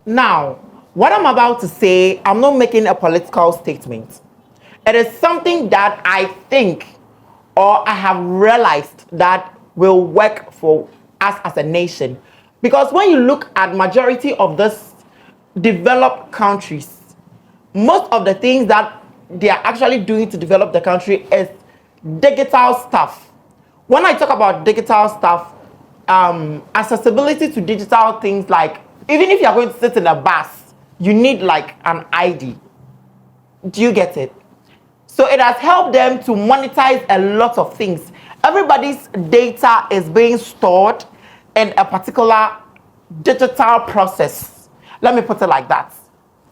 Now, what I'm about to say, I'm not making a political statement. It is something that I think or I have realized that will work for us as a nation. Because when you look at majority of these developed countries, most of the things that they are actually doing to develop the country is digital stuff. When I talk about digital stuff, accessibility to digital things, like even if you're going to sit in a bus, you need like an ID. Do you get it? So it has helped them to monetize a lot of things. Everybody's data is being stored in a particular digital process. Let me put it like that.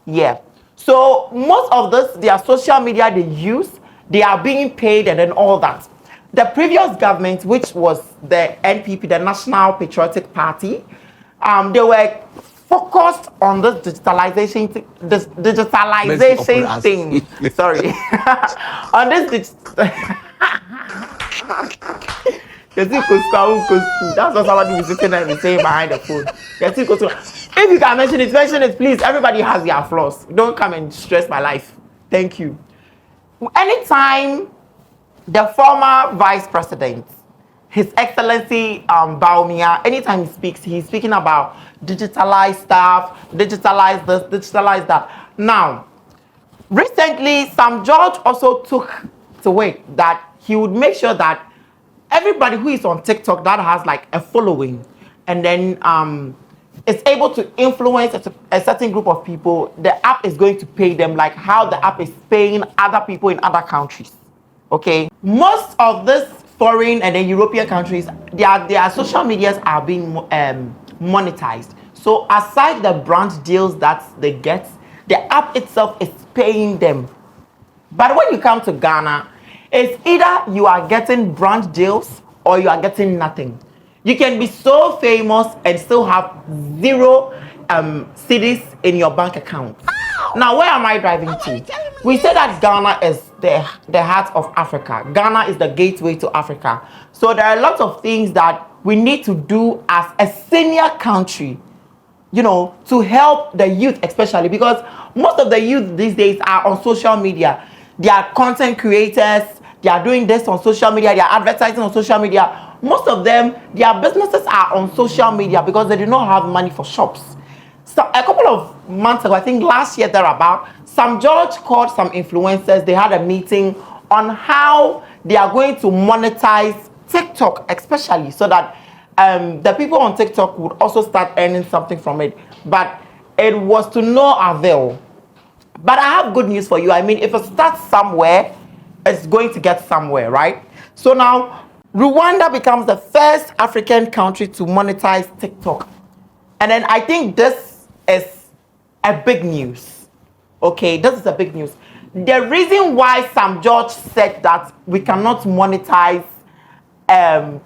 Yeah. So most of this, their social media they use, they are being paid and then all that. The previous government, which was the NPP, the National Patriotic Party, they were focused on this digitalization thing. Sorry. On this that's what somebody was sitting there and saying behind the phone. If you can mention it, please. Everybody has their flaws. Don't come and stress my life. Thank you. Anytime the former vice president, His Excellency Baumia, anytime he speaks, he's speaking about digitalized stuff, digitalize this, digitalize that. Now, recently, Sam George also took to it that he would make sure that everybody who is on TikTok that has like a following and then is able to influence a certain group of people, the app is going to pay them like how the app is paying other people in other countries. Okay, most of this foreign and then European countries, their social medias are being monetized. So aside the brand deals that they get, the app itself is paying them. But when you come to Ghana, it's either you are getting brand deals or you are getting nothing. You can be so famous and still have zero cedis in your bank account. Now, where am I driving to? We say that Ghana is the heart of Africa. Ghana is the gateway to Africa. So there are a lot of things that we need to do as a senior country, you know, to help the youth especially, because most of the youth these days are on social media. They are content creators. They are doing this on social media. They are advertising on social media. Most of them, their businesses are on social media because they do not have money for shops. So a couple of months ago, I think last year thereabout, Sam George called some influencers. They had a meeting on how they are going to monetize TikTok, especially so that the people on TikTok would also start earning something from it. But it was to no avail. But I have good news for you. I mean, if it starts somewhere, it's going to get somewhere, right? So now, Rwanda becomes the first African country to monetize TikTok. And then I think this is a big news. Okay, this is a big news. The reason why Sam George said that we cannot monetize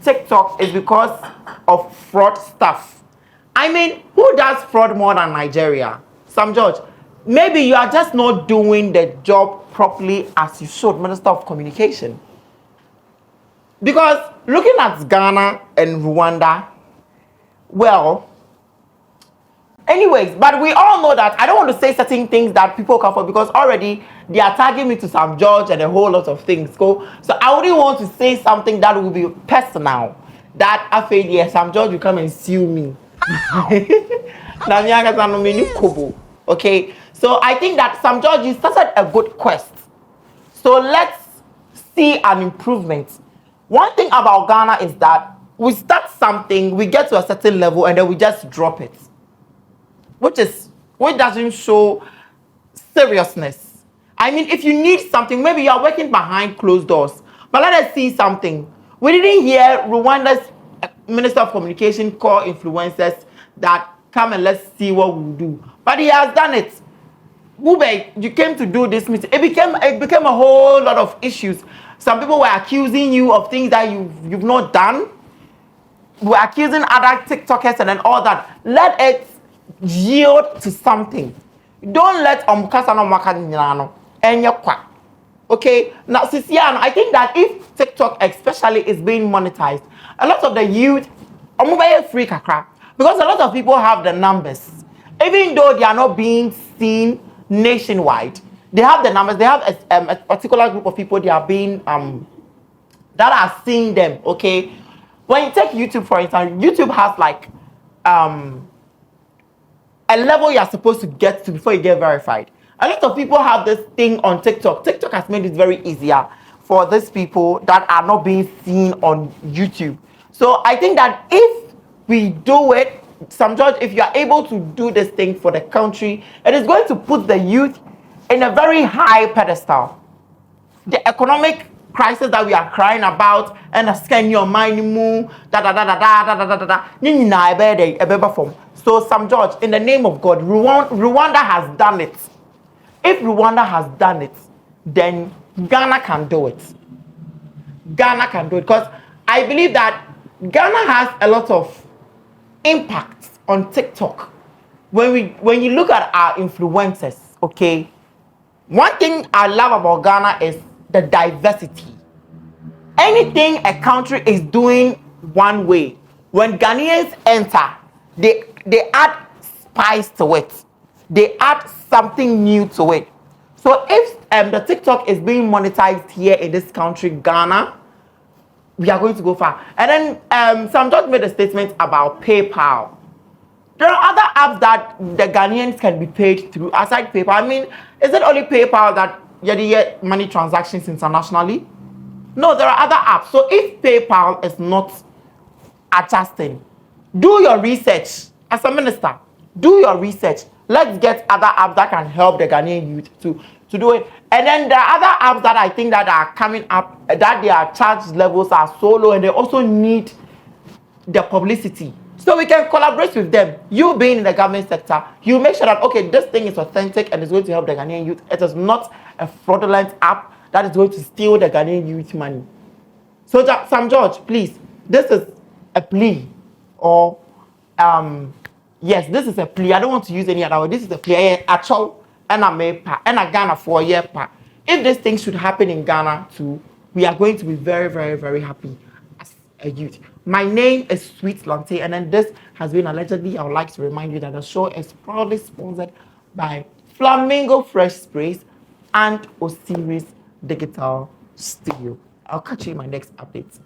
TikTok is because of fraud stuff. I mean, who does fraud more than Nigeria? Sam George, maybe you are just not doing the job properly as you should, Minister of Communication. Because looking at Ghana and Rwanda, well, anyways, but we all know that I don't want to say certain things that people come for because already they are tagging me to Sam George and a whole lot of things. So I wouldn't want to say something that will be personal. That after yes, Sam George will come and sue me. Okay, so I think that Sam George, you started a good quest. So let's see an improvement. One thing about Ghana is that we start something, we get to a certain level, and then we just drop it, which doesn't show seriousness. I mean, if you need something, maybe you are working behind closed doors. But let us see something. We didn't hear Rwanda's Minister of Communication call influencers that come and let's see what we'll do. But he has done it. Bube, you came to do this meeting. It became a whole lot of issues. Some people were accusing you of things that you've not done. We're accusing other TikTokers and then all that. Let it yield to something. Don't let Omkasa no Makanino and your quack. Okay, now Sisiano, I think that if TikTok especially is being monetized, a lot of the youth are mobile free kakra because a lot of people have the numbers, even though they are not being seen nationwide. They have the numbers. They have a particular group of people. They are being that are seeing them. Okay, when you take YouTube for instance, YouTube has like a level you're supposed to get to before you get verified. A lot of people have this thing on TikTok. TikTok has made it very easier for these people that are not being seen on YouTube. So I think that if we do it, some judge, if you are able to do this thing for the country, it is going to put the youth in a very high pedestal. The economic crisis that we are crying about and scan your mind move so some judge in the name of God, Rwanda has done it. If Rwanda has done it, then Ghana can do it. Ghana can do it because I believe that Ghana has a lot of impact on TikTok. When you look at our influencers, okay, one thing I love about Ghana is the diversity. Anything a country is doing one way, when Ghanaians enter, they add spice to it. They add something new to it. So if the TikTok is being monetized here in this country, Ghana, we are going to go far. And then some just made a statement about PayPal. There are other apps that the Ghanaians can be paid through aside PayPal. I mean, is it only PayPal that you get money transactions internationally? No, there are other apps. So if PayPal is not adjusting, do your research as a minister. Do your research. Let's get other apps that can help the Ghanaian youth to do it. And then there are other apps that I think that are coming up that their charge levels are so low and they also need the publicity. So we can collaborate with them. You being in the government sector, you make sure that, okay, this thing is authentic and it's going to help the Ghanaian youth. It is not a fraudulent app that is going to steal the Ghanaian youth money. So Sam George, please, this is a plea or yes, this is a plea. I don't want to use any other word. This is a plea. Actual and a Ghana for a year. If this thing should happen in Ghana too, we are going to be very, very, very happy as a youth. My name is Sweet Lante, and then this has been allegedly. I would like to remind you that the show is proudly sponsored by Flamingo Fresh Sprays and Osiris Digital Studio. I'll catch you in my next update.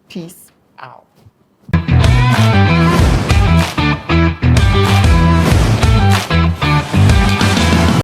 Peace out.